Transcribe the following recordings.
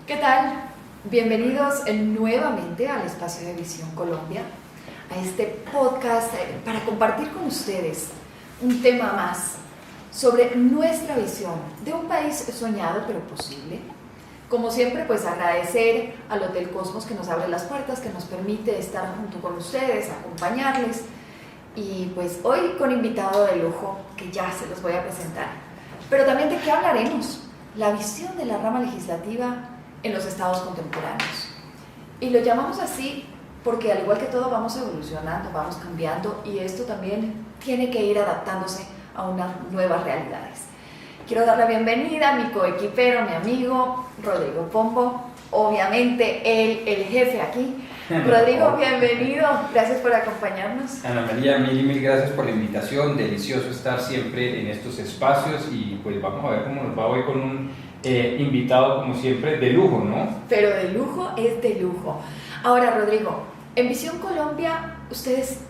¿Qué tal? Bienvenidos nuevamente al espacio de Visión Colombia, a este podcast para compartir con ustedes un tema más sobre nuestra visión de un país soñado pero posible. Como siempre, pues agradecer al Hotel Cosmos que nos abre las puertas, que nos permite estar junto con ustedes, acompañarles, y pues hoy con invitado de lujo que ya se los voy a presentar. Pero también, ¿de qué hablaremos? La visión de la rama legislativa en los estados contemporáneos. Y lo llamamos así porque al igual que todo vamos evolucionando, vamos cambiando, y esto también tiene que ir adaptándose a unas nuevas realidades. Quiero dar la bienvenida a mi coequipero, mi amigo Rodrigo Pombo, obviamente él, el jefe aquí. Rodrigo, bienvenido, gracias por acompañarnos. Ana María, mil gracias por la invitación, delicioso estar siempre en estos espacios, y pues vamos a ver cómo nos va hoy con un invitado como siempre de lujo, ¿no? Pero de lujo es de lujo. Ahora, Rodrigo, en Visión Colombia ustedes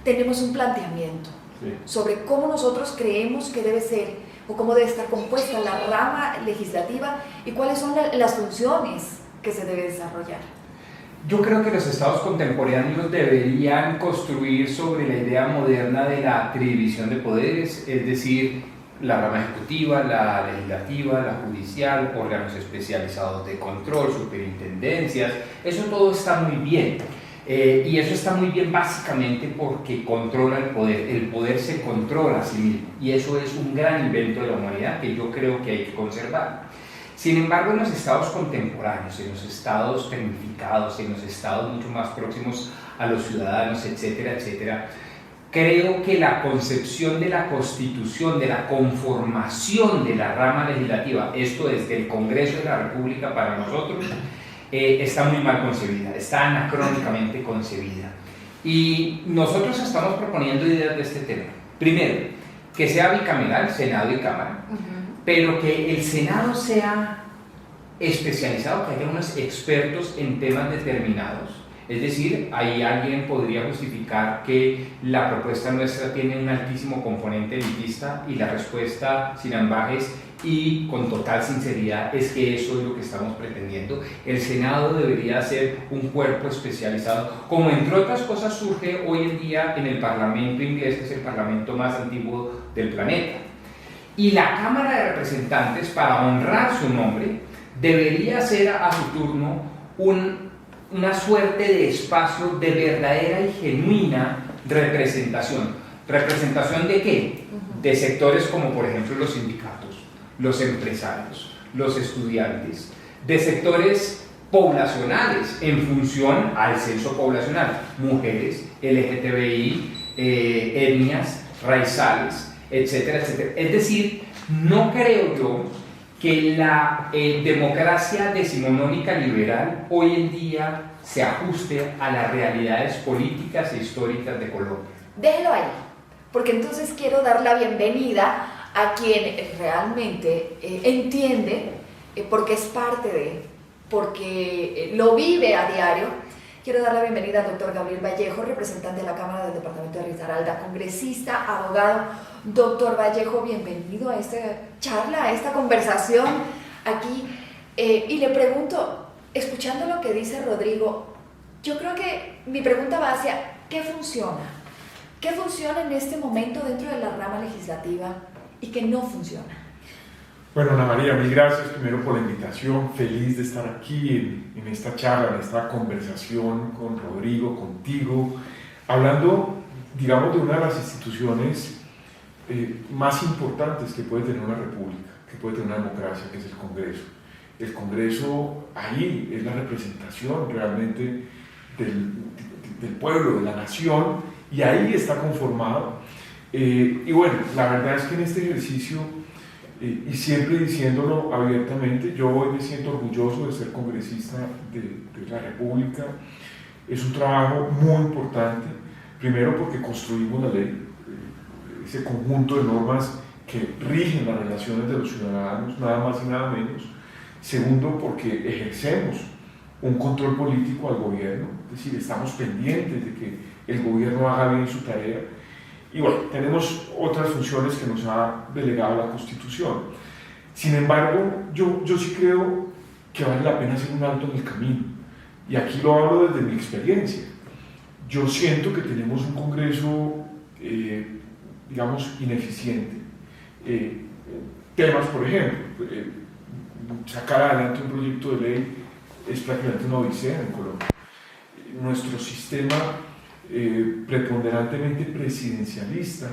tenemos un planteamiento sobre cómo nosotros creemos que debe ser o cómo debe estar compuesta la rama legislativa y cuáles son las funciones que se debe desarrollar. Yo creo que los estados contemporáneos deberían construir sobre la idea moderna de la tridivisión de poderes, es decir, la rama ejecutiva, la legislativa, la judicial, órganos especializados de control, superintendencias. Eso todo está muy bien. Y eso está muy bien básicamente porque controla el poder se controla a sí mismo, y eso es un gran invento de la humanidad que yo creo que hay que conservar. Sin embargo, en los estados contemporáneos, en los estados tecnificados, en los estados mucho más próximos a los ciudadanos, etcétera, etcétera, creo que la concepción de la Constitución, de la conformación de la rama legislativa, esto es del Congreso de la República para nosotros, está muy mal concebida, está anacrónicamente concebida. Y nosotros estamos proponiendo ideas de este tema. Primero, que sea bicameral, Senado y Cámara, pero que el Senado sea especializado, que haya unos expertos en temas determinados. Es decir, ahí alguien podría justificar que la propuesta nuestra tiene un altísimo componente elitista, y la respuesta sin ambajes y con total sinceridad es que eso es lo que estamos pretendiendo. El Senado debería ser un cuerpo especializado, como entre otras cosas surge hoy en día en el Parlamento inglés, que es el parlamento más antiguo del planeta. Y la Cámara de Representantes, para honrar su nombre, debería ser a su turno una suerte de espacio de verdadera y genuina representación. ¿Representación de qué? De sectores como por ejemplo los sindicatos, los empresarios, los estudiantes, de sectores poblacionales en función al censo poblacional, mujeres, LGTBI, etnias, raizales, etcétera, etcétera. Es decir, no creo yo que la democracia decimonónica liberal hoy en día se ajuste a las realidades políticas e históricas de Colombia. Déjelo ahí, porque entonces quiero dar la bienvenida a quien realmente entiende, porque es parte de, porque lo vive a diario. Quiero dar la bienvenida al doctor Gabriel Vallejo, representante de la Cámara del Departamento de Risaralda, congresista, abogado. Doctor Vallejo, bienvenido a esta charla, a esta conversación aquí. Y le pregunto, escuchando lo que dice Rodrigo, yo creo que mi pregunta va hacia ¿qué funciona? ¿Qué funciona en este momento dentro de la rama legislativa y qué no funciona? Bueno, Ana María, mil gracias primero por la invitación, feliz de estar aquí en esta charla, en esta conversación con Rodrigo, contigo, hablando, digamos, de una de las instituciones más importantes que puede tener una república, que puede tener una democracia, que es el Congreso. El Congreso, ahí es la representación realmente del pueblo, de la nación, y ahí está conformado. Y bueno, la verdad es que en este ejercicio, y siempre diciéndolo abiertamente, yo hoy me siento orgulloso de ser congresista de la República. Es un trabajo muy importante, primero porque construimos la ley, ese conjunto de normas que rigen las relaciones de los ciudadanos, nada más y nada menos. Segundo, porque ejercemos un control político al gobierno, es decir, estamos pendientes de que el gobierno haga bien su tarea. Y bueno, tenemos otras funciones que nos ha delegado la Constitución. Sin embargo, yo sí creo que vale la pena hacer un alto en el camino. Y aquí lo hablo desde mi experiencia. Yo siento que tenemos un Congreso, digamos, ineficiente. Temas, por ejemplo, sacar adelante un proyecto de ley es prácticamente una odisea en Colombia. Nuestro sistema preponderantemente presidencialista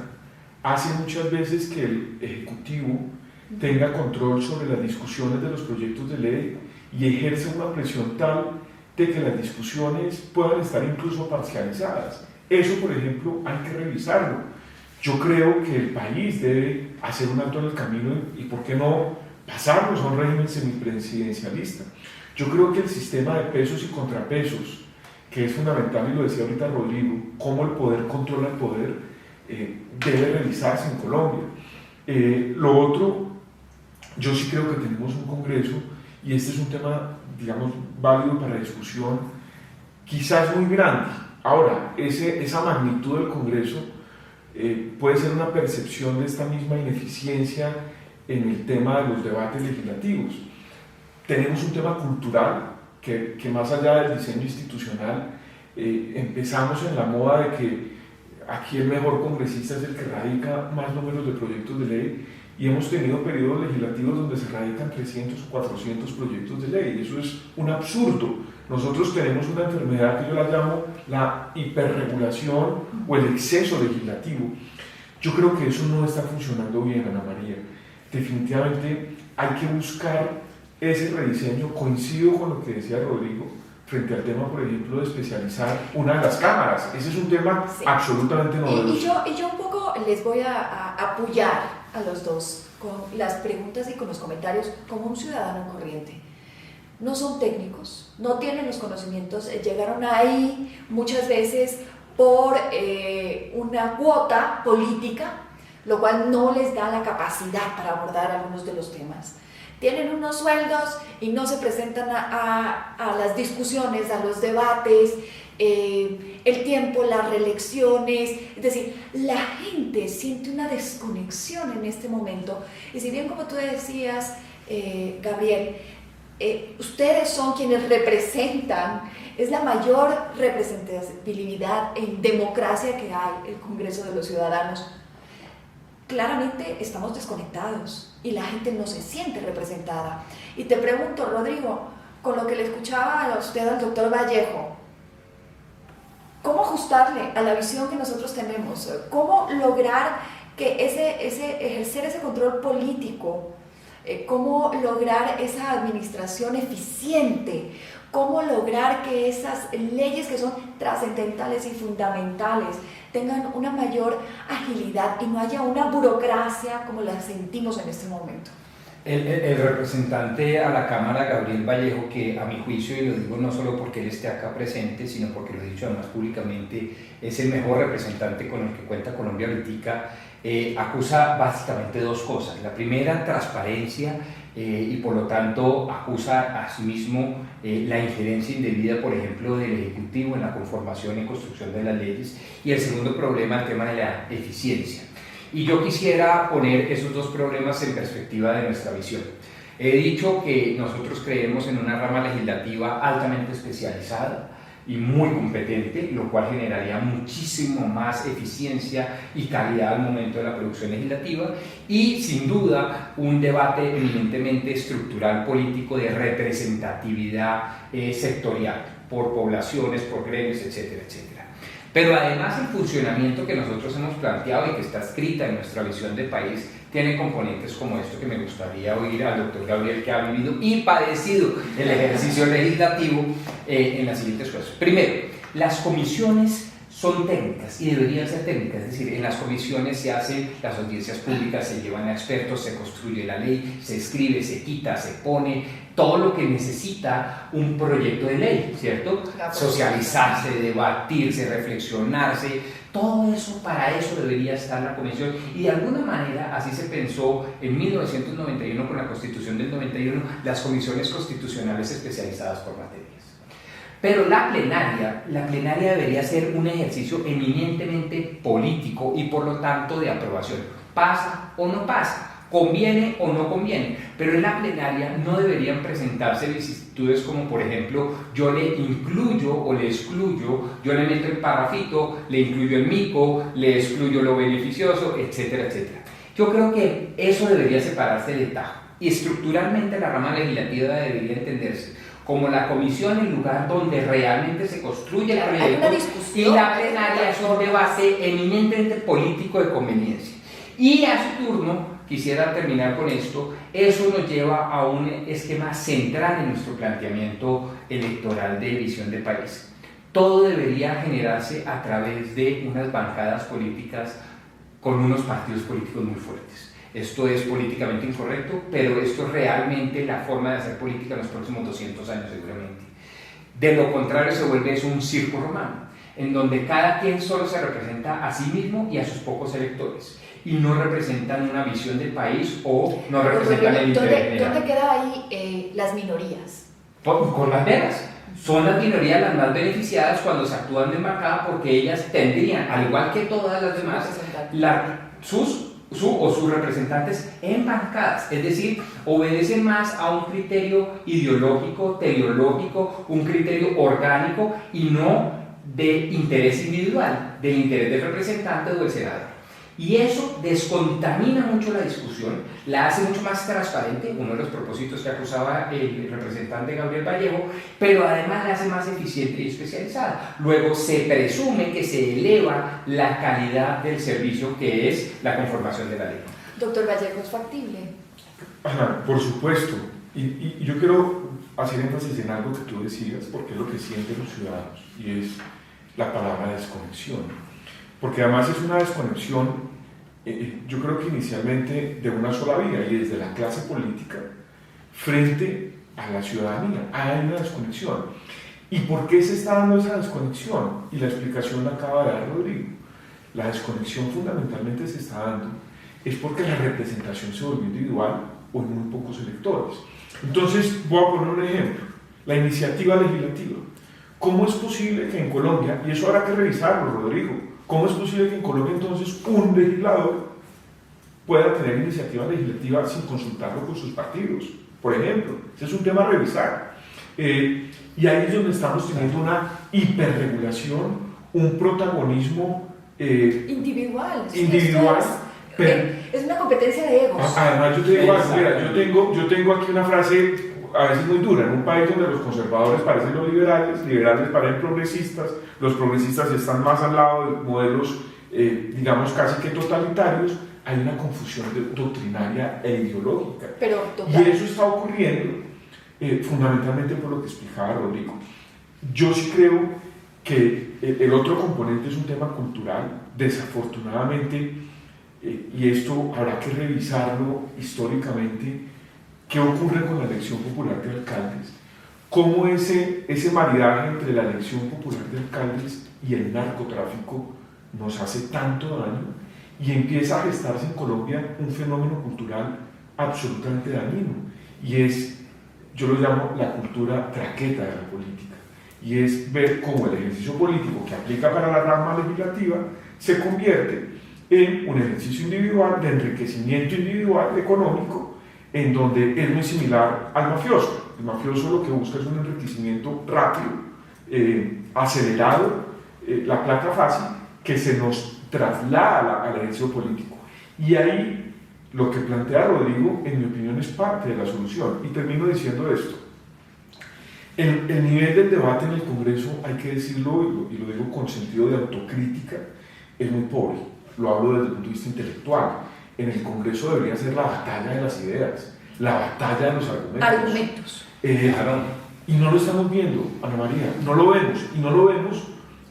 hace muchas veces que el Ejecutivo tenga control sobre las discusiones de los proyectos de ley y ejerce una presión tal de que las discusiones puedan estar incluso parcializadas. Eso, por ejemplo, hay que revisarlo. Yo creo que el país debe hacer un alto en el camino y, ¿por qué no, pasarnos a un régimen semipresidencialista? Yo creo que el sistema de pesos y contrapesos, que es fundamental, y lo decía ahorita Rodrigo, cómo el poder controla el poder, debe revisarse en Colombia. Lo otro, yo sí creo que tenemos un Congreso, y este es un tema, digamos, válido para discusión, quizás muy grande. Ahora, esa magnitud del Congreso puede ser una percepción de esta misma ineficiencia en el tema de los debates legislativos. Tenemos un tema cultural que más allá del diseño institucional, empezamos en la moda de que aquí el mejor congresista es el que radica más números de proyectos de ley, y hemos tenido periodos legislativos donde se radican 300 o 400 proyectos de ley. Eso es un absurdo. Nosotros tenemos una enfermedad que yo la llamo la hiperregulación o el exceso legislativo. Yo creo que eso no está funcionando bien, Ana María. Definitivamente hay que buscar ese rediseño. Coincido con lo que decía Rodrigo frente al tema, por ejemplo, de especializar una de las cámaras. Ese es un tema absolutamente novedoso. Y yo un poco les voy a apoyar a los dos con las preguntas y con los comentarios como un ciudadano corriente. No son técnicos, no tienen los conocimientos, llegaron ahí muchas veces por una cuota política, lo cual no les da la capacidad para abordar algunos de los temas. Tienen unos sueldos y no se presentan a las discusiones, a los debates, el tiempo, las reelecciones. Es decir, la gente siente una desconexión en este momento. Y si bien, como tú decías, Gabriel, ustedes son quienes representan, es la mayor representatividad en democracia que hay, el Congreso de los Ciudadanos. Claramente estamos desconectados y la gente no se siente representada. Y te pregunto, Rodrigo, con lo que le escuchaba a usted al doctor Vallejo, ¿cómo ajustarle a la visión que nosotros tenemos? ¿Cómo lograr que ejercer ese control político? ¿Cómo lograr esa administración eficiente? ¿Cómo lograr que esas leyes que son trascendentales y fundamentales tengan una mayor agilidad y no haya una burocracia como la sentimos en este momento? El representante a la Cámara, Gabriel Vallejo, que a mi juicio, y lo digo no solo porque él esté acá presente, sino porque lo he dicho además públicamente, es el mejor representante con el que cuenta Colombia ahorita, acusa básicamente dos cosas. La primera, transparencia, y por lo tanto acusa asimismo la injerencia indebida, por ejemplo, del Ejecutivo en la conformación y construcción de las leyes. Y el segundo problema, el tema de la eficiencia. Y yo quisiera poner esos dos problemas en perspectiva de nuestra visión. He dicho que nosotros creemos en una rama legislativa altamente especializada y muy competente, lo cual generaría muchísimo más eficiencia y calidad al momento de la producción legislativa, y sin duda un debate eminentemente estructural político de representatividad sectorial, por poblaciones, por gremios, etcétera, etcétera. Pero además el funcionamiento que nosotros hemos planteado y que está escrita en nuestra visión de país tiene componentes como esto que me gustaría oír al doctor Gabriel, que ha vivido y padecido el ejercicio legislativo en las siguientes cosas. Primero, las comisiones son técnicas y deberían ser técnicas, es decir, en las comisiones se hacen las audiencias públicas, se llevan a expertos, se construye la ley, se escribe, se quita, se pone, todo lo que necesita un proyecto de ley, ¿cierto? Socializarse, debatirse, reflexionarse, todo eso, para eso debería estar la comisión, y de alguna manera así se pensó en 1991 con la Constitución del 91, las comisiones constitucionales especializadas por materias. Pero la plenaria debería ser un ejercicio eminentemente político y por lo tanto de aprobación. ¿Pasa o no pasa? conviene o no conviene, pero en la plenaria no deberían presentarse vicisitudes como, por ejemplo, yo le incluyo o le excluyo, yo le meto el parrafito, le incluyo el mico, le excluyo lo beneficioso, etcétera, etcétera. Yo creo que eso debería separarse de tajo, y estructuralmente la rama legislativa debería entenderse como la comisión, el lugar donde realmente se construye el proyecto, y la plenaria es un debate eminentemente político de conveniencia. Y a su turno, quisiera terminar con esto, eso nos lleva a un esquema central en nuestro planteamiento electoral de visión de país. Todo debería generarse a través de unas bancadas políticas con unos partidos políticos muy fuertes. Esto es políticamente incorrecto, pero esto es realmente la forma de hacer política en los próximos 200 años seguramente. De lo contrario se vuelve eso un circo romano, en donde cada quien solo se representa a sí mismo y a sus pocos electores, y no representan una visión del país o no representan el interés general. ¿Dónde quedan ahí las minorías? Con las veras. Son las minorías las más beneficiadas cuando se actúan de embajada, porque ellas tendrían, al igual que todas las demás, sus representantes en bancadas, es decir, obedecen más a un criterio ideológico, teleológico, un criterio orgánico y no de interés individual, del interés del representante o del senador. Y eso descontamina mucho la discusión, la hace mucho más transparente, uno de los propósitos que acusaba el representante Gabriel Vallejo, pero además la hace más eficiente y especializada. Luego se presume que se eleva la calidad del servicio, que es la conformación de la ley. Doctor Vallejo, ¿es factible? Ajá, por supuesto. Y yo quiero hacer énfasis en algo que tú decías, porque es lo que sienten los ciudadanos, y es la palabra desconexión. Porque además es una desconexión, yo creo que inicialmente de una sola vía, y desde la clase política frente a la ciudadanía. Hay una desconexión. ¿Y por qué se está dando esa desconexión? Y la explicación la acaba de dar Rodrigo. La desconexión fundamentalmente se está dando es porque la representación se volvió individual o en muy pocos electores. Entonces, voy a poner un ejemplo. La iniciativa legislativa. ¿Cómo es posible que en Colombia, y eso habrá que revisarlo, Rodrigo, cómo es posible que en Colombia entonces un legislador pueda tener iniciativa legislativa sin consultarlo con sus partidos? Por ejemplo, ese es un tema a revisar. Y ahí es donde estamos teniendo una hiperregulación, un protagonismo individual. Es una competencia de egos. Además, yo te digo algo, mira, yo tengo aquí una frase a veces muy dura, en un país donde los conservadores parecen los liberales parecen progresistas, los progresistas están más al lado de modelos, digamos, casi que totalitarios. Hay una confusión doctrinaria e ideológica. Y eso está ocurriendo fundamentalmente por lo que explicaba Rodrigo. Yo sí creo que el otro componente es un tema cultural, desafortunadamente, y esto habrá que revisarlo históricamente. ¿Qué ocurre con la elección popular de alcaldes? ¿Cómo ese maridaje entre la elección popular de alcaldes y el narcotráfico nos hace tanto daño? Y empieza a gestarse en Colombia un fenómeno cultural absolutamente dañino. Y es, yo lo llamo la cultura traqueta de la política. Y es ver cómo el ejercicio político que aplica para la rama legislativa se convierte en un ejercicio individual de enriquecimiento individual económico, en donde es muy similar al mafioso. El mafioso lo que busca es un enriquecimiento rápido, acelerado, la plata fácil, que se nos traslada al ejercicio político. Y ahí lo que plantea Rodrigo, en mi opinión, es parte de la solución. Y termino diciendo esto. El nivel del debate en el Congreso, hay que decirlo, y lo digo con sentido de autocrítica, es muy pobre. Lo hablo desde el punto de vista intelectual. En el Congreso debería ser la batalla de las ideas, la batalla de los argumentos. Y no lo estamos viendo, Ana María, no lo vemos. Y no lo vemos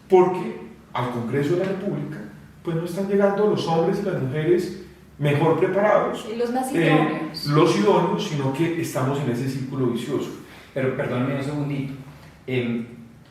porque al Congreso de la República pues no están llegando los hombres y las mujeres mejor preparados, y los más idóneos, los idóneos, sino que estamos en ese círculo vicioso. Pero perdónenme un segundito.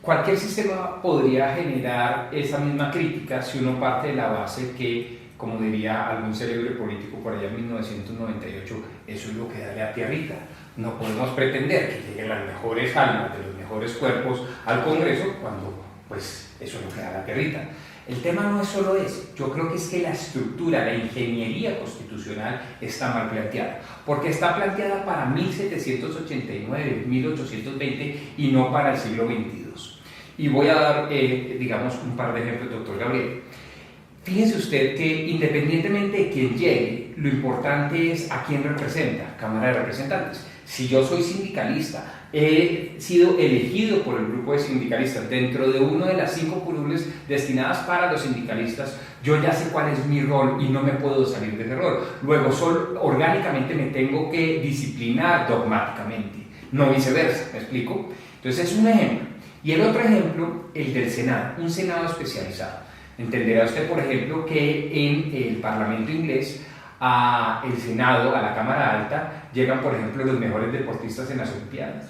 Cualquier sistema podría generar esa misma crítica si uno parte de la base que, como diría algún célebre político por allá en 1998, eso es lo que da la tierrita. No podemos pretender que lleguen las mejores almas de los mejores cuerpos al Congreso cuando, pues, eso es lo que da la tierrita. El tema no es solo eso, yo creo que es que la estructura, la ingeniería constitucional está mal planteada, porque está planteada para 1789, 1820 y no para el siglo XXII. Y voy a dar, digamos, un par de ejemplos, doctor Gabriel. Fíjense usted que independientemente de quién llegue, lo importante es a quién representa, Cámara de Representantes. Si yo soy sindicalista, he sido elegido por el grupo de sindicalistas dentro de una de las 5 curules destinadas para los sindicalistas, yo ya sé cuál es mi rol y no me puedo salir de ese rol. Luego, orgánicamente me tengo que disciplinar dogmáticamente, no viceversa, ¿me explico? Entonces es un ejemplo. Y el otro ejemplo, el del Senado, un Senado especializado. Entenderá usted, por ejemplo, que en el Parlamento inglés, al Senado, a la Cámara Alta, llegan, por ejemplo, los mejores deportistas en las Olimpiadas,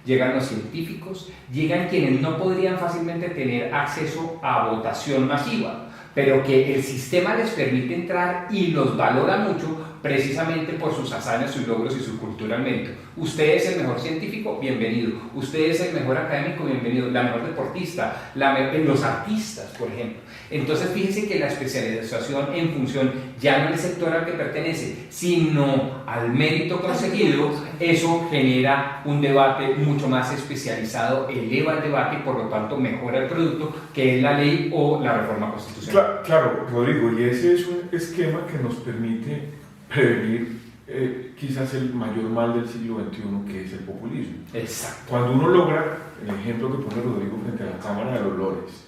llegan los científicos, llegan quienes no podrían fácilmente tener acceso a votación masiva, pero que el sistema les permite entrar y los valora mucho precisamente por sus hazañas, sus logros y su cultura al mérito. Usted es el mejor científico, bienvenido. Usted es el mejor académico, bienvenido. La mejor deportista, los artistas, por ejemplo. Entonces, fíjese que la especialización en función ya no del sector al que pertenece, sino al mérito conseguido, eso genera un debate mucho más especializado, eleva el debate y por lo tanto mejora el producto, que es la ley o la reforma constitucional. Claro, Rodrigo, y ese es un esquema que nos permite prevenir quizás el mayor mal del siglo XXI, que es el populismo. Exacto. Cuando uno logra, el ejemplo que pone Rodrigo frente a la Cámara de los Lores,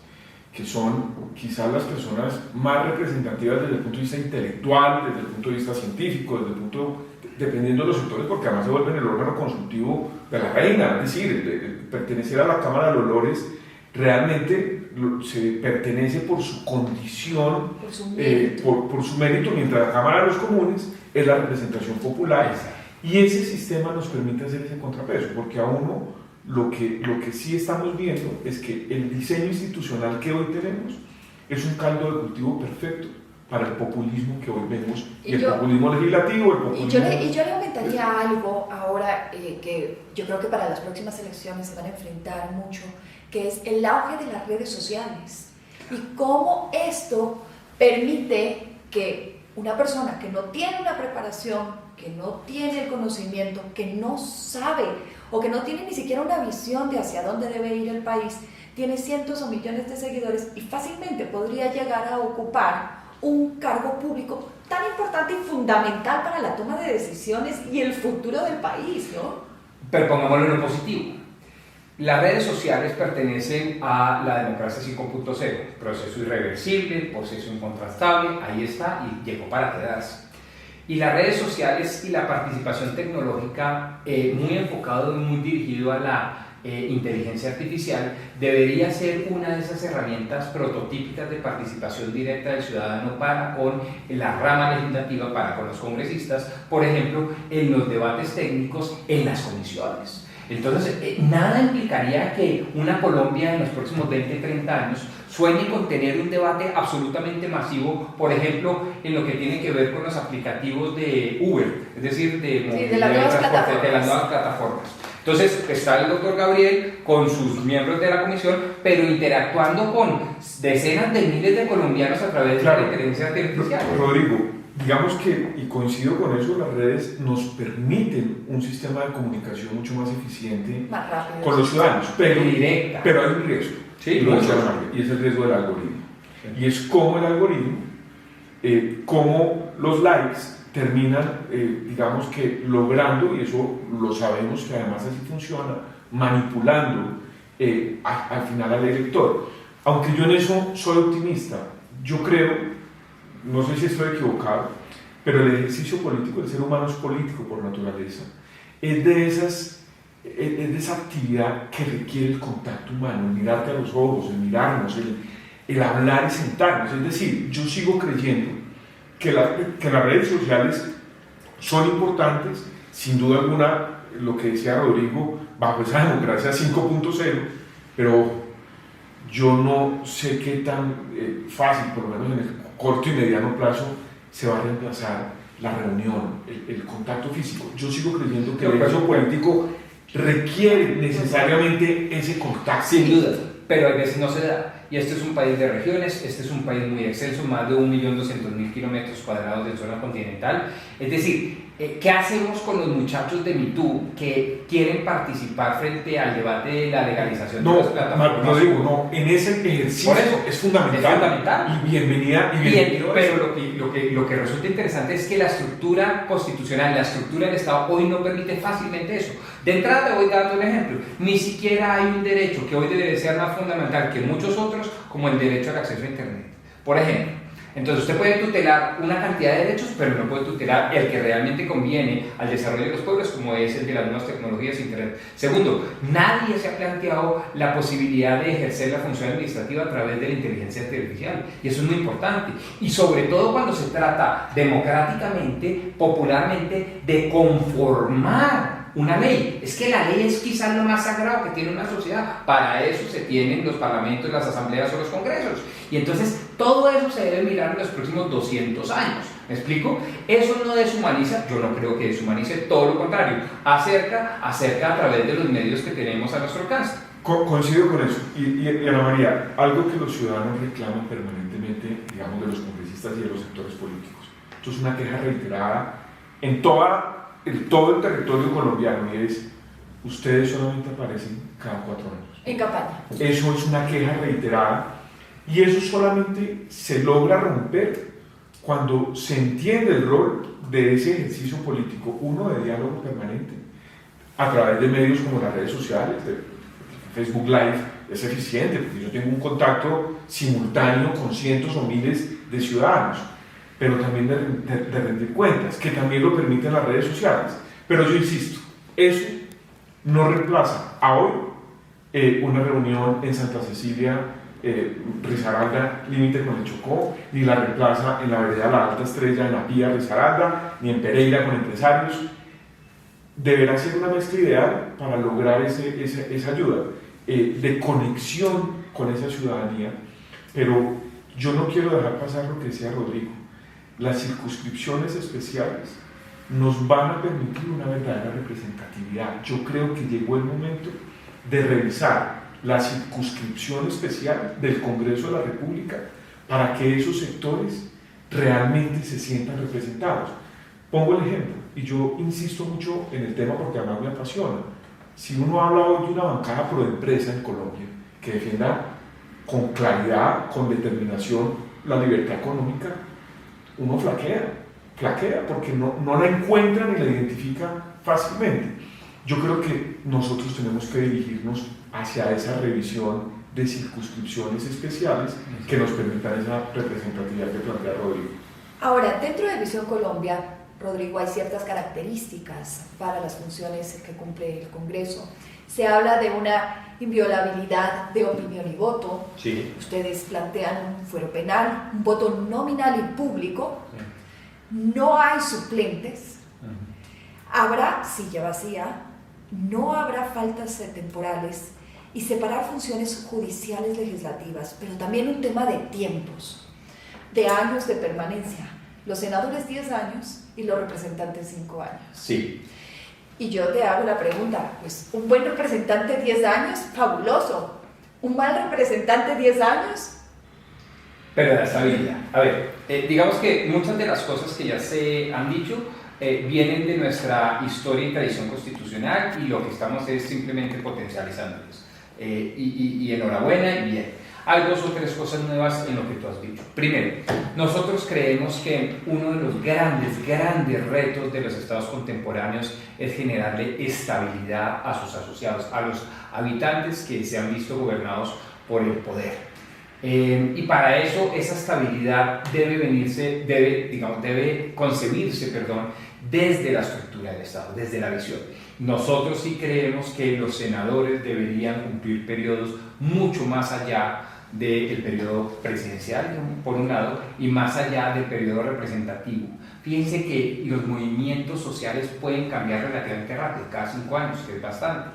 que son quizás las personas más representativas desde el punto de vista intelectual, desde el punto de vista científico, desde el punto, dependiendo de los sectores, porque además se vuelven el órgano consultivo de la reina, es decir, pertenecer a la Cámara de los Lores realmente se pertenece por su condición, por su mérito, mientras la Cámara de los Comunes es la representación popular. Y ese sistema nos permite hacer ese contrapeso, porque a uno lo que sí estamos viendo es que el diseño institucional que hoy tenemos es un caldo de cultivo perfecto para el populismo que hoy vemos, el populismo legislativo, el populismo... Y yo le aumentaría algo ahora que yo creo que para las próximas elecciones se van a enfrentar mucho, que es el auge de las redes sociales y cómo esto permite que una persona que no tiene una preparación, que no tiene el conocimiento, que no sabe o que no tiene ni siquiera una visión de hacia dónde debe ir el país, tiene cientos o millones de seguidores y fácilmente podría llegar a ocupar un cargo público tan importante y fundamental para la toma de decisiones y el futuro del país, ¿no? Pero pongámoslo en lo positivo. Las redes sociales pertenecen a la democracia 5.0, proceso irreversible, proceso incontrastable, ahí está y llegó para quedarse. Y las redes sociales y la participación tecnológica, muy enfocado y muy dirigido a la inteligencia artificial, debería ser una de esas herramientas prototípicas de participación directa del ciudadano para con la rama legislativa, para con los congresistas, por ejemplo, en los debates técnicos en las comisiones. Entonces, nada implicaría que una Colombia en los próximos 20-30 años sueñe con tener un debate absolutamente masivo, por ejemplo, en lo que tiene que ver con los aplicativos de Uber, es decir, de las nuevas plataformas. Entonces, está el doctor Gabriel con sus miembros de la comisión, pero interactuando con decenas de miles de colombianos a través de la inteligencia artificial. Rodrigo, digamos que, y coincido con eso, las redes nos permiten un sistema de comunicación mucho más eficiente con los ciudadanos, pero hay un riesgo, sí, y es el riesgo del algoritmo. Sí. Y es como el algoritmo, como los likes terminan, digamos que logrando, y eso lo sabemos que además así funciona, manipulando al final al elector. Aunque yo en eso soy optimista, yo creo, no sé si estoy equivocado, pero el ejercicio político, el ser humano es político por naturaleza, es de esa actividad que requiere el contacto humano, el mirarte a los ojos, el mirarnos, el hablar y sentarnos. Es decir, yo sigo creyendo que las redes sociales son importantes, sin duda alguna, lo que decía Rodrigo, bajo esa democracia 5.0, pero yo no sé qué tan fácil, por lo menos en el corto y mediano plazo, se va a reemplazar la reunión, el contacto físico. Yo sigo creyendo que el ejercicio político requiere necesariamente ese contacto. Sin duda, pero a veces no se da. y este es un país de regiones, este es un país muy extenso, más de 1.200.000 kilómetros cuadrados de zona continental. Es decir, ¿qué hacemos con los muchachos de MeToo que quieren participar frente al debate de la legalización de las plataformas? No digo, no, en ese ejercicio es fundamental. Es fundamental. Y bienvenido. Pero lo que resulta interesante es que la estructura constitucional, la estructura del Estado hoy no permite fácilmente eso. De entrada te voy dando un ejemplo. Ni siquiera hay un derecho que hoy debe ser más fundamental que muchos otros, como el derecho al acceso a Internet. Por ejemplo, entonces usted puede tutelar una cantidad de derechos, pero no puede tutelar el que realmente conviene al desarrollo de los pueblos, como es el de las nuevas tecnologías e Internet. Segundo, nadie se ha planteado la posibilidad de ejercer la función administrativa a través de la inteligencia artificial, y eso es muy importante. Y sobre todo cuando se trata democráticamente, popularmente, de conformar una ley. Es que la ley es quizás lo más sagrado que tiene una sociedad. Para eso se tienen los parlamentos, las asambleas o los congresos. Y entonces todo eso se debe mirar en los próximos 200 años. ¿Me explico? Eso no deshumaniza, yo no creo que deshumanice, todo lo contrario. Acerca a través de los medios que tenemos a nuestro alcance. Coincido con eso. Y Ana María, algo que los ciudadanos reclaman permanentemente, digamos, de los congresistas y de los sectores políticos. Esto es una queja reiterada en todo el territorio colombiano, y es: ustedes solamente aparecen cada 4 años. En campaña. Eso es una queja reiterada, y eso solamente se logra romper cuando se entiende el rol de ese ejercicio político, uno, de diálogo permanente, a través de medios como las redes sociales. Facebook Live es eficiente porque yo tengo un contacto simultáneo con cientos o miles de ciudadanos, pero también de rendir cuentas, que también lo permiten las redes sociales. Pero yo insisto, eso no reemplaza a hoy una reunión en Santa Cecilia, Risaralda, límite con el Chocó, ni la reemplaza en la vereda La Alta Estrella, en la Pía Risaralda, ni en Pereira con empresarios. Deberá ser una mezcla ideal para lograr esa ayuda de conexión con esa ciudadanía. Pero yo no quiero dejar pasar lo que decía Rodrigo. Las circunscripciones especiales nos van a permitir una verdadera representatividad. Yo creo que llegó el momento de revisar la circunscripción especial del Congreso de la República para que esos sectores realmente se sientan representados. Pongo el ejemplo, y yo insisto mucho en el tema porque además me apasiona. Si uno habla hoy de una bancada pro empresa en Colombia que defienda con claridad, con determinación, la libertad económica, uno flaquea porque no la encuentra ni la identifica fácilmente. Yo creo que nosotros tenemos que dirigirnos hacia esa revisión de circunscripciones especiales que nos permitan esa representatividad que plantea Rodrigo. Ahora, dentro de Visión Colombia, Rodrigo, hay ciertas características para las funciones que cumple el Congreso. Se habla de una inviolabilidad de opinión y voto. Sí. Ustedes plantean un fuero penal, un voto nominal y público. No hay suplentes. Habrá silla vacía. No habrá faltas temporales. Y separar funciones judiciales legislativas, pero también un tema de tiempos, de años de permanencia. Los senadores 10 años y los representantes 5 años. Sí. Y yo te hago la pregunta, pues un buen representante 10 años, fabuloso. Un mal representante 10 años. Pero la estabilidad. A ver, digamos que muchas de las cosas que ya se han dicho vienen de nuestra historia y tradición constitucional, y lo que estamos es simplemente potencializándolas. Y enhorabuena y bien. Hay 2 o 3 cosas nuevas en lo que tú has dicho. Primero, nosotros creemos que uno de los grandes retos de los estados contemporáneos es generarle estabilidad a sus asociados, a los habitantes que se han visto gobernados por el poder. Y para eso esa estabilidad debe concebirse desde la estructura del Estado, desde la visión. Nosotros sí creemos que los senadores deberían cumplir periodos mucho más allá del periodo presidencial, por un lado, y más allá del periodo representativo. Fíjense que los movimientos sociales pueden cambiar relativamente rápido, cada 5 años, que es bastante.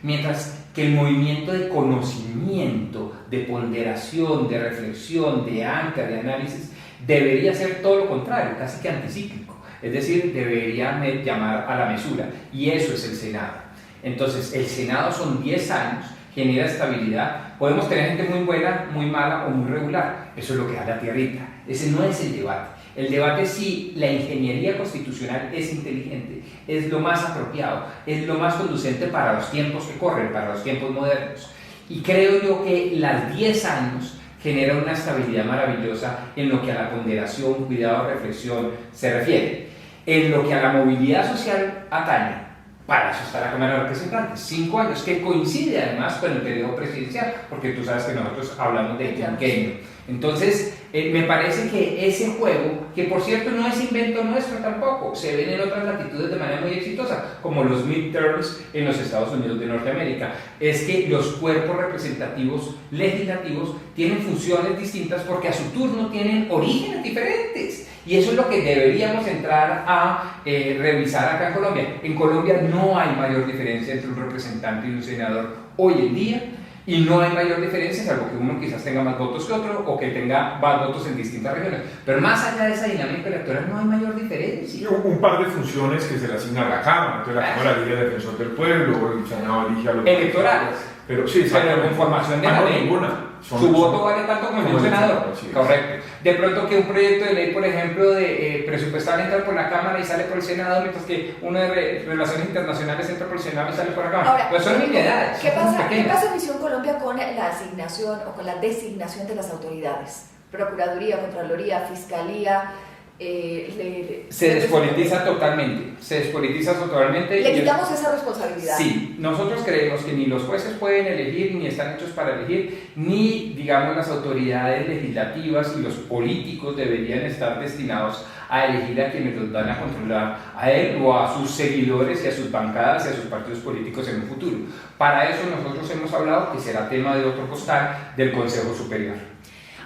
Mientras que el movimiento de conocimiento, de ponderación, de reflexión, de ancla, de análisis, debería ser todo lo contrario, casi que anticíclico. Es decir, debería llamar a la mesura, y eso es el Senado. Entonces, el Senado son 10 años, genera estabilidad. Podemos tener gente muy buena, muy mala o muy regular. Eso es lo que da la tierrita. Ese no es el debate. El debate es si la ingeniería constitucional es inteligente, es lo más apropiado, es lo más conducente para los tiempos que corren, para los tiempos modernos. Y creo yo que las 10 años generan una estabilidad maravillosa en lo que a la ponderación, cuidado, reflexión se refiere. En lo que a la movilidad social atañe, para eso está la Cámara de Representantes, 5 años, que coincide además con el periodo presidencial, porque tú sabes que nosotros hablamos de quinquenio. Entonces, me parece que ese juego, que por cierto no es invento nuestro tampoco, se ven en otras latitudes de manera muy exitosa, como los midterms en los Estados Unidos de Norteamérica, es que los cuerpos representativos legislativos tienen funciones distintas porque a su turno tienen orígenes diferentes. Y eso es lo que deberíamos entrar a revisar acá en Colombia. En Colombia no hay mayor diferencia entre un representante y un senador hoy en día, y no hay mayor diferencia, salvo que uno quizás tenga más votos que otro o que tenga más votos en distintas regiones. Pero más allá de esa dinámica electoral no hay mayor diferencia. Un par de funciones que se le asignan a la Cámara. Entonces la Cámara elige al defensor del pueblo, el Senado elige a los... Electorales. Pero sí, pero con formación de la ley. Ninguna. Su voto vale tanto como el de un senador. Sí, correcto. De pronto que un proyecto de ley, por ejemplo, de presupuestal entra por la Cámara y sale por el Senado, mientras que uno de Relaciones Internacionales entra por el Senado y sale por la Cámara. Ahora, pues son nimiedades. ¿Qué pasa en Visión Colombia con la asignación o con la designación de las autoridades? Procuraduría, Contraloría, Fiscalía. Se despolitiza totalmente. Le quitamos esa responsabilidad. Sí, nosotros creemos que ni los jueces pueden elegir, ni están hechos para elegir, ni, digamos, las autoridades legislativas y los políticos deberían estar destinados a elegir a quienes los van a controlar, a él o a sus seguidores y a sus bancadas y a sus partidos políticos en un futuro. Para eso nosotros hemos hablado, que será tema de otro costal, del Consejo Superior.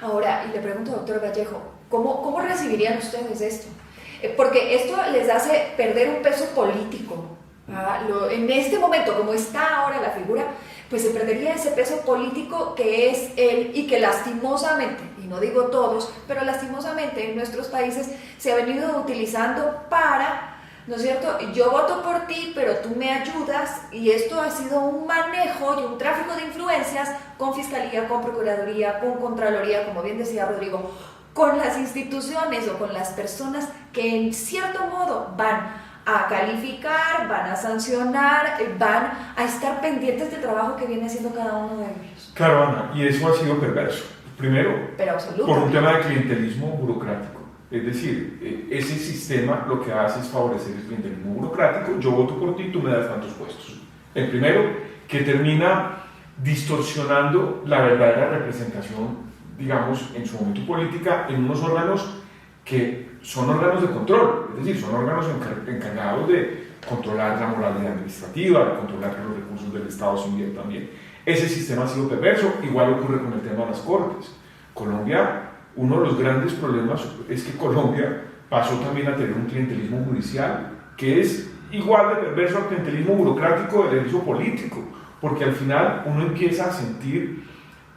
Ahora, y le pregunto, doctor Vallejo, ¿cómo recibirían ustedes esto? Porque esto les hace perder un peso político. En este momento, como está ahora la figura, pues se perdería ese peso político que es él y que lastimosamente, y no digo todos, pero lastimosamente en nuestros países se ha venido utilizando para, ¿no es cierto? Yo voto por ti, pero tú me ayudas, y esto ha sido un manejo y un tráfico de influencias con Fiscalía, con Procuraduría, con Contraloría, como bien decía Rodrigo, con las instituciones o con las personas que en cierto modo van a calificar, van a sancionar, van a estar pendientes del trabajo que viene haciendo cada uno de ellos. Claro, Ana, y eso ha sido perverso. Primero, por un tema de clientelismo burocrático. Es decir, ese sistema lo que hace es favorecer el clientelismo burocrático. Yo voto por ti, tú me das tantos puestos. El primero, que termina distorsionando la verdadera representación, digamos, en su momento política, en unos órganos que son órganos de control, es decir, son órganos encargados de controlar la moralidad administrativa, de controlar que los recursos del Estado se inviertan bien. Ese sistema ha sido perverso, igual ocurre con el tema de las cortes. Colombia, uno de los grandes problemas es que Colombia pasó también a tener un clientelismo judicial que es igual de perverso al clientelismo burocrático del ejercicio político, porque al final uno empieza a sentir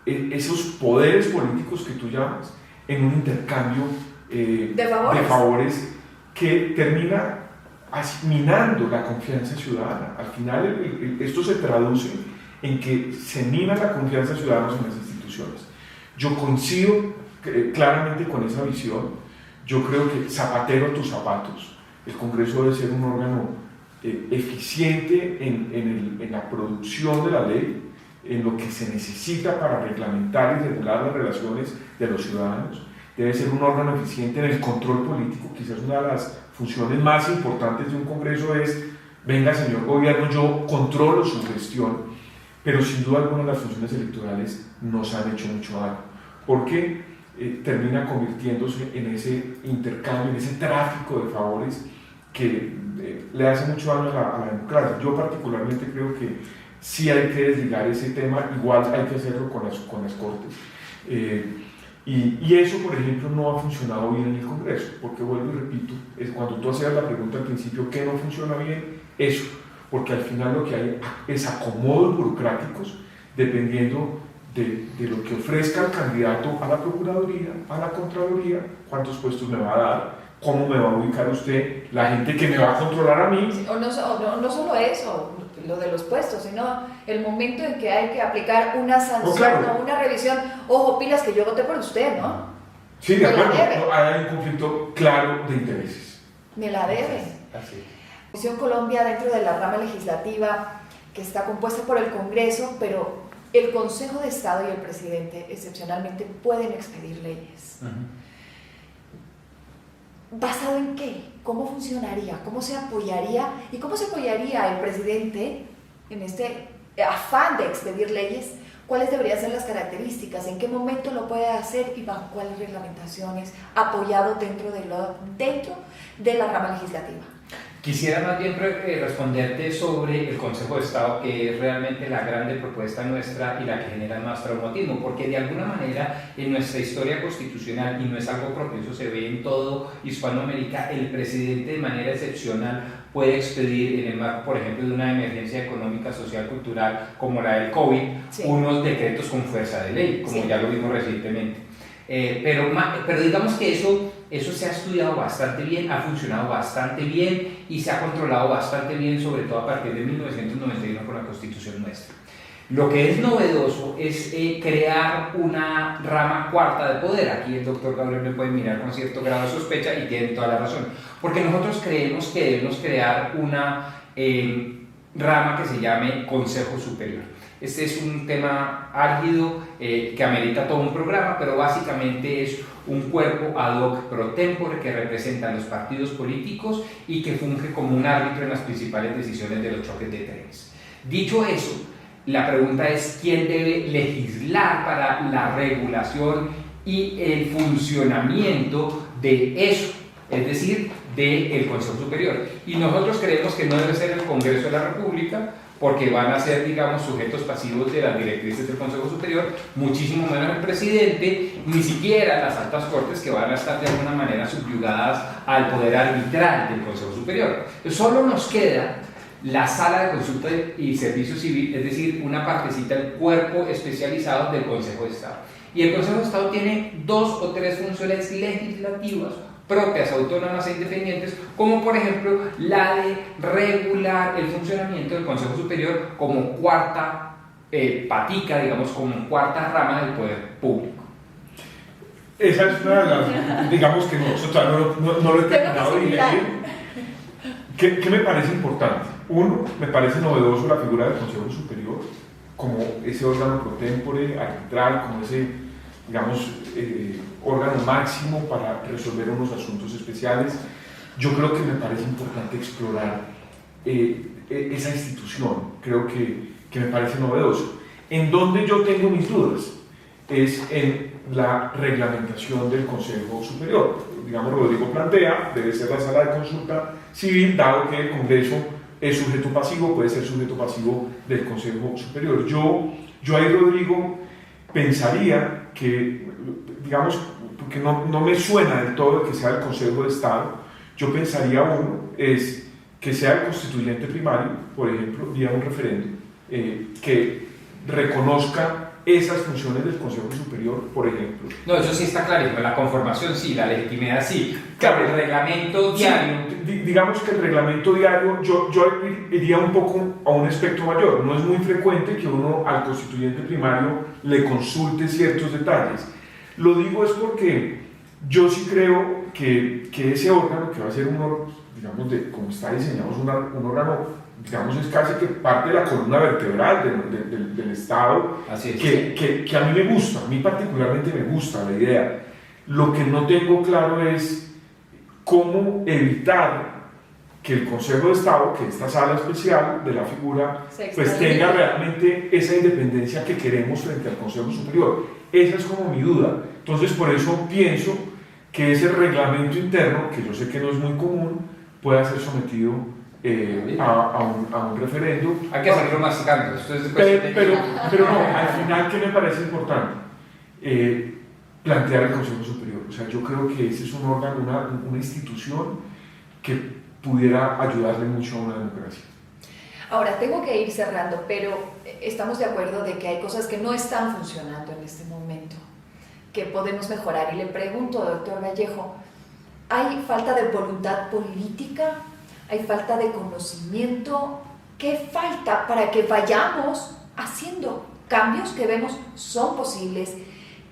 esos poderes políticos que tú llamas en un intercambio de favores que termina minando la confianza ciudadana. Al final esto se traduce en que se mina la confianza ciudadana en las instituciones. Yo coincido claramente con esa visión. Yo creo que zapatero a tus zapatos. El Congreso debe ser un órgano eficiente en la producción de la ley, en lo que se necesita para reglamentar y regular las relaciones de los ciudadanos. Debe ser un órgano eficiente en el control político. Quizás una de las funciones más importantes de un Congreso es: venga, señor gobierno, yo controlo su gestión. Pero sin duda alguna las funciones electorales nos han hecho mucho daño, porque termina convirtiéndose en ese intercambio, en ese tráfico de favores que le hace mucho daño a la democracia. Yo particularmente creo que sí hay que desligar ese tema, igual hay que hacerlo con las cortes. Y eso, por ejemplo, no ha funcionado bien en el Congreso, porque vuelvo y repito, es cuando tú hacías la pregunta al principio, ¿qué no funciona bien? Eso, porque al final lo que hay es acomodos burocráticos dependiendo de lo que ofrezca el candidato a la Procuraduría, a la Contraloría, cuántos puestos me va a dar, cómo me va a ubicar usted, la gente que me va a controlar a mí. Sí, o no solo eso, lo de los puestos, sino el momento en que hay que aplicar una sanción claro. o una revisión. Ojo, pilas, que yo voté por usted, ¿no? Sí, de Me la acuerdo. debe. No, hay un conflicto claro de intereses. Me la debe. Así. Visión Colombia, dentro de la rama legislativa, que está compuesta por el Congreso, pero el Consejo de Estado y el presidente excepcionalmente pueden expedir leyes. ¿Basado en qué? ¿Cómo funcionaría? ¿Cómo se apoyaría? ¿Y cómo se apoyaría el presidente en este afán de expedir leyes? ¿Cuáles deberían ser las características? ¿En qué momento lo puede hacer? ¿Y bajo cuáles reglamentaciones? Apoyado dentro de la rama legislativa. Quisiera más bien responderte sobre el Consejo de Estado, que es realmente la grande propuesta nuestra y la que genera más traumatismo, porque de alguna manera en nuestra historia constitucional, y no es algo propio, eso se ve en todo Hispanoamérica, el presidente de manera excepcional puede expedir en el marco, por ejemplo, de una emergencia económica, social, cultural, como la del COVID, Sí. unos decretos con fuerza de ley, como Sí. ya lo vimos recientemente. Pero digamos que eso se ha estudiado bastante bien, ha funcionado bastante bien y se ha controlado bastante bien, sobre todo a partir de 1991 con la Constitución nuestra. Lo que es novedoso es crear una rama cuarta de poder. Aquí el doctor Gabriel me puede mirar con cierto grado de sospecha y tiene toda la razón, porque nosotros creemos que debemos crear una rama que se llame Consejo Superior. Este es un tema álgido que amerita todo un programa, pero básicamente es un cuerpo ad hoc pro tempore que representa a los partidos políticos y que funge como un árbitro en las principales decisiones de los choques de trenes. Dicho eso, la pregunta es quién debe legislar para la regulación y el funcionamiento de eso, es decir, del Consejo Superior. Y nosotros creemos que no debe ser el Congreso de la República, porque van a ser, digamos, sujetos pasivos de las directrices del Consejo Superior, muchísimo menos el presidente, ni siquiera las altas cortes, que van a estar de alguna manera subyugadas al poder arbitral del Consejo Superior. Solo nos queda la sala de consulta y servicio civil, es decir, una partecita del cuerpo especializado del Consejo de Estado. Y el Consejo de Estado tiene 2 o 3 funciones legislativas propias, autónomas e independientes, como por ejemplo la de regular el funcionamiento del Consejo Superior como cuarta patica, digamos, como cuarta rama del poder público. Esa es una de las, digamos que nosotros no lo he terminado de leer. ¿Qué me parece importante? Uno, me parece novedoso la figura del Consejo Superior, como ese órgano pro tempore, arbitral, como ese, digamos, órgano máximo para resolver unos asuntos especiales. Yo creo que me parece importante explorar esa institución, creo que me parece novedoso. En donde yo tengo mis dudas es en la reglamentación del Consejo Superior. Digamos, Rodrigo plantea, debe ser la sala de consulta civil, dado que el Congreso es sujeto pasivo, puede ser sujeto pasivo del Consejo Superior. Yo ahí, Rodrigo, pensaría que, digamos, porque no me suena del todo que sea el Consejo de Estado, yo pensaría uno, es que sea el constituyente primario, por ejemplo, vía un referéndum, que reconozca esas funciones del Consejo Superior, por ejemplo. No, eso sí está clarísimo, la conformación sí, la legitimidad sí, claro, el reglamento diario. Sí, digamos que el reglamento diario, yo iría un poco a un aspecto mayor. No es muy frecuente que uno al constituyente primario le consulte ciertos detalles. Lo digo es porque yo sí creo que ese órgano, que va a ser un órgano, digamos, como está diseñado, es un órgano, digamos, es casi que parte de la columna vertebral del Estado, Así es. que a mí me gusta, a mí particularmente me gusta la idea. Lo que no tengo claro es cómo evitar que el Consejo de Estado, que esta sala especial de la figura, pues tenga realmente esa independencia que queremos frente al Consejo Superior. Esa es como mi duda. Entonces, por eso pienso que ese reglamento interno, que yo sé que no es muy común, pueda ser sometido a un referendo. Hay que seguirlo masticando. Pero no, al final, ¿qué me parece importante? Plantear el Consejo Superior. O sea, yo creo que ese es un órgano, una institución que pudiera ayudarle mucho a una democracia. Ahora, tengo que ir cerrando, pero estamos de acuerdo de que hay cosas que no están funcionando en este momento, que podemos mejorar. Y le pregunto, doctor Vallejo, ¿hay falta de voluntad política? ¿Hay falta de conocimiento? ¿Qué falta para que vayamos haciendo cambios que vemos son posibles?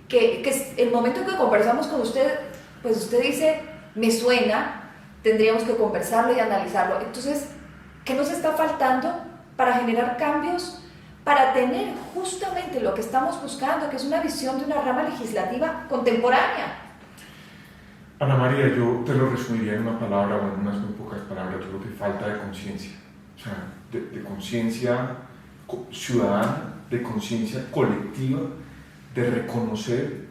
Que el momento en que conversamos con usted, pues usted dice, me suena, tendríamos que conversarlo y analizarlo. Entonces, ¿qué nos está faltando para generar cambios? Para tener justamente lo que estamos buscando, que es una visión de una rama legislativa contemporánea. Ana María, yo te lo resumiría en una palabra, o en unas muy pocas palabras. Yo creo que falta de conciencia, o sea, de conciencia ciudadana, de conciencia colectiva, de reconocer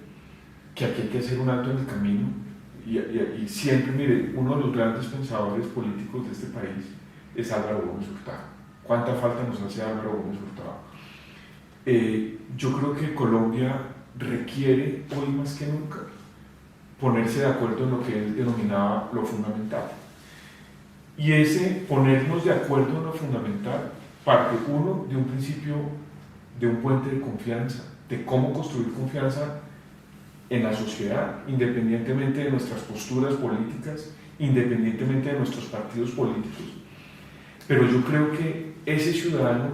que aquí hay que hacer un alto en el camino. Y siempre, mire, uno de los grandes pensadores políticos de este país es Álvaro Gómez Hurtado. ¿Cuánta falta nos hace Álvaro Gómez Hurtado? Yo creo que Colombia requiere hoy más que nunca ponerse de acuerdo en lo que él denominaba lo fundamental. Y ese ponernos de acuerdo en lo fundamental parte, uno, de un principio, de un puente de confianza, de cómo construir confianza en la sociedad, independientemente de nuestras posturas políticas, independientemente de nuestros partidos políticos. Pero yo creo que ese ciudadano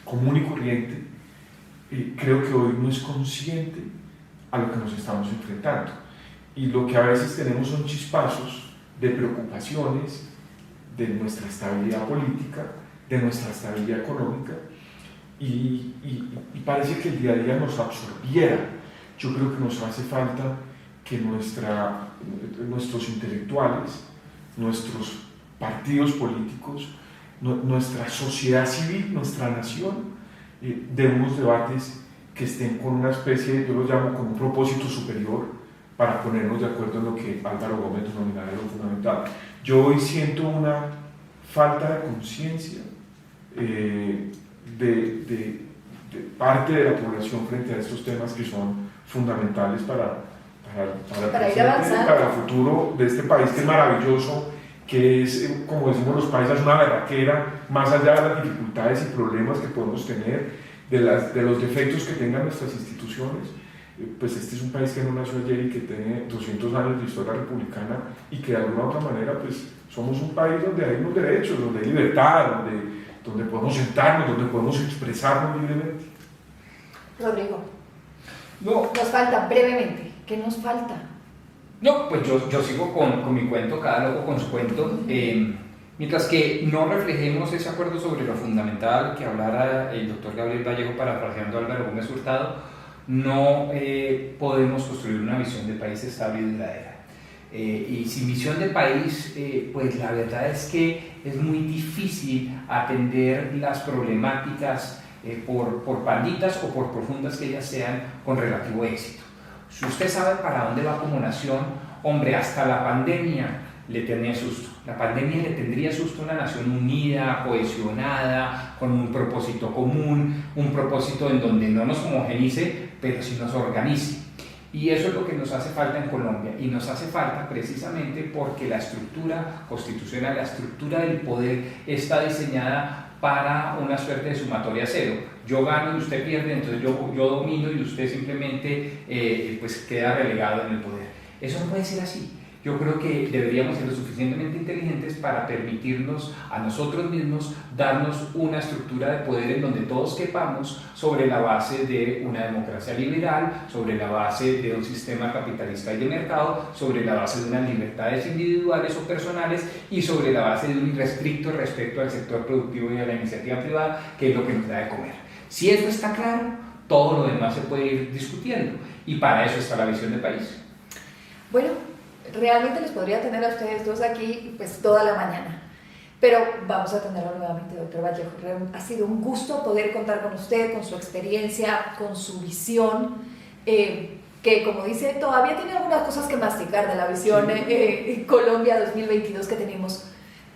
común y corriente, creo que hoy no es consciente a lo que nos estamos enfrentando. Y lo que a veces tenemos son chispazos de preocupaciones de nuestra estabilidad política, de nuestra estabilidad económica, y parece que el día a día nos absorbiera. Yo creo que nos hace falta que nuestros intelectuales, nuestros partidos políticos, nuestra sociedad civil, nuestra nación, de unos debates que estén con una especie, yo lo llamo con un propósito superior, para ponernos de acuerdo en lo que Álvaro Gómez denominaba lo fundamental. Yo hoy siento una falta de conciencia de parte de la población frente a estos temas que son fundamentales para el presente y para el futuro de este país, que es maravilloso, que es, como decimos los paisas, una berraquera, más allá de las dificultades y problemas que podemos tener, de los defectos que tengan nuestras instituciones. Pues este es un país que no nació ayer y que tiene 200 años de historia republicana, y que de alguna u otra manera pues somos un país donde hay unos derechos, donde hay libertad, donde podemos sentarnos, donde podemos expresarnos libremente. Rodrigo, No, nos falta brevemente, ¿qué nos falta? no, pues yo sigo con mi cuento, cada loco con su cuento. Mientras que no reflejemos ese acuerdo sobre lo fundamental que hablara el doctor Gabriel Vallejo, parafraseando a Álvaro Gómez Hurtado, no podemos construir una visión de país estable y duradera. Y sin visión de país, pues la verdad es que es muy difícil atender las problemáticas por panditas o por profundas que ellas sean, con relativo éxito. Si usted sabe para dónde va como nación, hombre, hasta la pandemia le tenía susto. La pandemia le tendría susto a una nación unida, cohesionada, con un propósito común, un propósito en donde no nos homogenice, pero sí nos organice. Y eso es lo que nos hace falta en Colombia, y nos hace falta precisamente porque la estructura constitucional, la estructura del poder está diseñada para una suerte de sumatoria cero. Yo gano y usted pierde, entonces yo domino y usted simplemente pues queda relegado en el poder. Eso no puede ser así. Yo creo que deberíamos ser lo suficientemente inteligentes para permitirnos a nosotros mismos darnos una estructura de poder en donde todos quepamos, sobre la base de una democracia liberal, sobre la base de un sistema capitalista y de mercado, sobre la base de unas libertades individuales o personales, y sobre la base de un irrestricto respeto al sector productivo y a la iniciativa privada, que es lo que nos da de comer. Si esto está claro, todo lo demás se puede ir discutiendo, y para eso está la visión de país. Bueno, realmente les podría tener a ustedes dos aquí pues toda la mañana, pero vamos a tenerlo nuevamente, doctor Vallejo. Ha sido un gusto poder contar con usted, con su experiencia, con su visión, que como dice, todavía tiene algunas cosas que masticar de la visión Colombia 2022 que tenemos,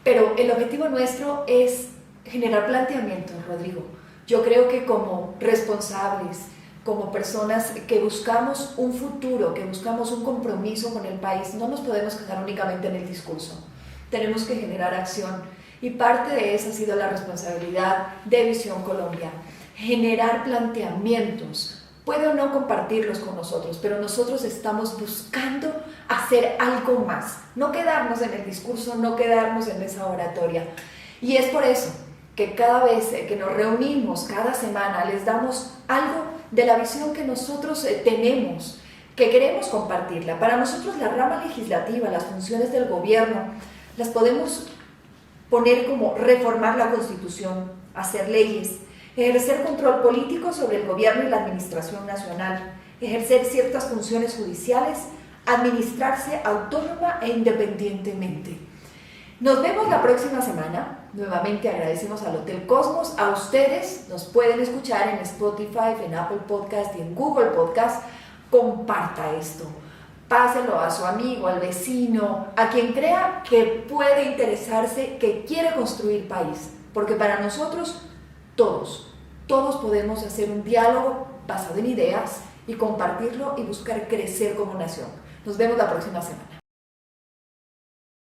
pero el objetivo nuestro es generar planteamientos, Rodrigo. Yo creo que como responsables, como personas que buscamos un futuro, que buscamos un compromiso con el país, no nos podemos quedar únicamente en el discurso. Tenemos que generar acción, y parte de esa ha sido la responsabilidad de Visión Colombia. Generar planteamientos. Puede o no compartirlos con nosotros, pero nosotros estamos buscando hacer algo más. No quedarnos en el discurso, no quedarnos en esa oratoria. Y es por eso que cada vez que nos reunimos, cada semana, les damos algo de la visión que nosotros tenemos, que queremos compartirla. Para nosotros la rama legislativa, las funciones del gobierno, las podemos poner como reformar la Constitución, hacer leyes, ejercer control político sobre el gobierno y la administración nacional, ejercer ciertas funciones judiciales, administrarse autónoma e independientemente. Nos vemos la próxima semana. Nuevamente agradecemos al Hotel Cosmos. A ustedes nos pueden escuchar en Spotify, en Apple Podcast y en Google Podcast. Comparta esto. Páselo a su amigo, al vecino, a quien crea que puede interesarse, que quiere construir país. Porque para nosotros, todos podemos hacer un diálogo basado en ideas y compartirlo y buscar crecer como nación. Nos vemos la próxima semana.